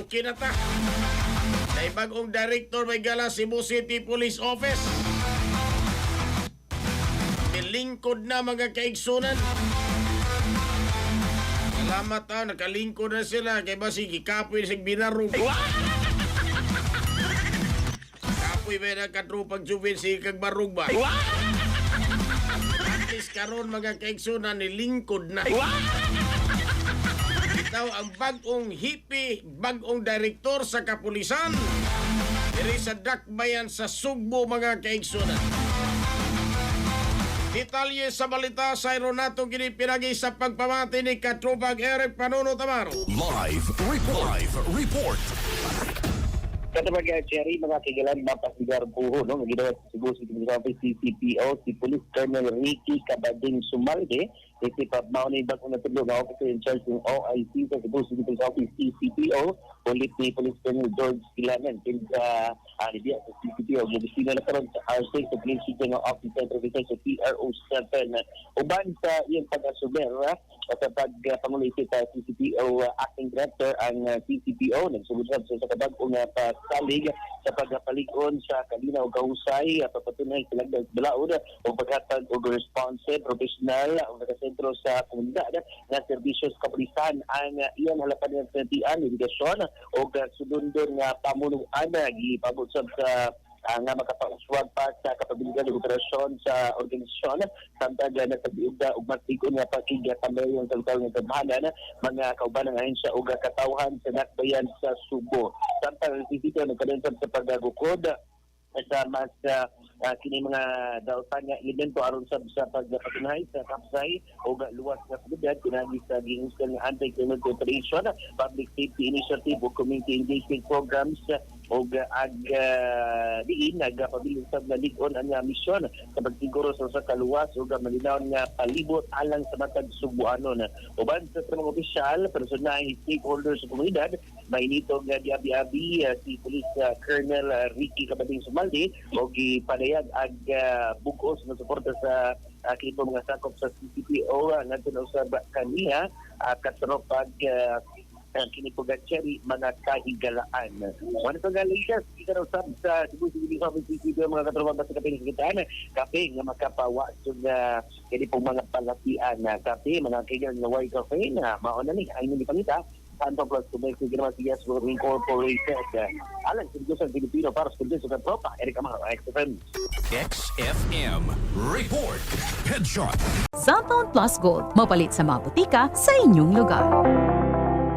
okay na ta. Kay bagong director may gala Cebu City Police Office. Nilingkod na mga kaigsunan. Salamat nakalingkod na sila. Kay ba sige kapoy na binarog. Kapoy ba na katrupag jubil si kagbarog ba? At least karon mga kaigsunan nilingkod na. Itaw ang bagong hippie, bagong direktor sa kapulisan. Diri sa Dakbayan sa Sugbo mga kaigsunan. Detalye sa balita sa Ironato kini pinagi sa pagpamati ni Katrubag Eric Panuno Tamaro. Live report. Katapag Cherry, mga kigalan mapasigar buho, no? Ginawa sa Cebu City Police Office, CCPO, si Police Colonel Ricky Cabading Sumalde, isi pagmaunay bagong natulog na officer in charge ng OIC sa Cebu City Police Office, CCPO, ulit ni Police Colonel George Kilanen, sa sa CCPO, gabisina na karon sa R6 sa Police City ng Office Center sa PRO7. Uban sa iyong pag-asumer, sa pagpangulit sa CCPO Acting Director, ang CCPO, nagsugod sa kabag-ong salig sa pagpalig-on sa kalinaw kahusay at papatunay silang balaod o paghatag og responsive, professional o nakasentro sa komunidad na serbisyo sa kapulisan ang iyang halapan ng sentian, edukasyon o sudundon nga pamunuan gipabot sa nga makapaswag pa sa kapabilidad ng operasyon sa organisasyon samtang nagpag-iugda ug matikon nga pakigtamay ang talukang ng tabahanan mga kauban ng ahensya ug katawhan sa Dakbayan sa Subo. Samtang sisito nagkadensab sa paggagukod sa mas kini mga dautan nga elemento aron sa pagpatunay sa kapsay o luwas nga seguridad pinagi sa gihusgan nga anti-criminal cooperation, public safety initiative o community engagement programs o diin nagpabiling sa nalig-on ang misyon sa pagsiguro sa kaluwas o malinaw nga palibot alang sa matag Subuanon. Uban sa mga opisyal, personal stakeholders sa komunidad, may nito nga diabi-abi si Police Colonel Ricky Cabading Sumalde o gipadayag ag bugos na suporta sa kipo mga sakop sa CCPO ngadto na usab kaniya kasarop pag kinipugan Cherry mga kahigalaan. Ano ito nga latest? Ika na usap sa Cebu City Office CCPO mga katropa sa kapinigitaan kape nga makapawa sa kinipong mga palatian kape mga kaigan na white cafe na mauna ni ay hindi pangita Santo Plus Commerce Gracias for Incorporated. Alang sa Pilipino para sa Pilipino sa tropa Eric Amaro, XFM. XFM Report. Headshot. Cellphone Plus Gold, mapalit sa mga butika sa inyong lugar.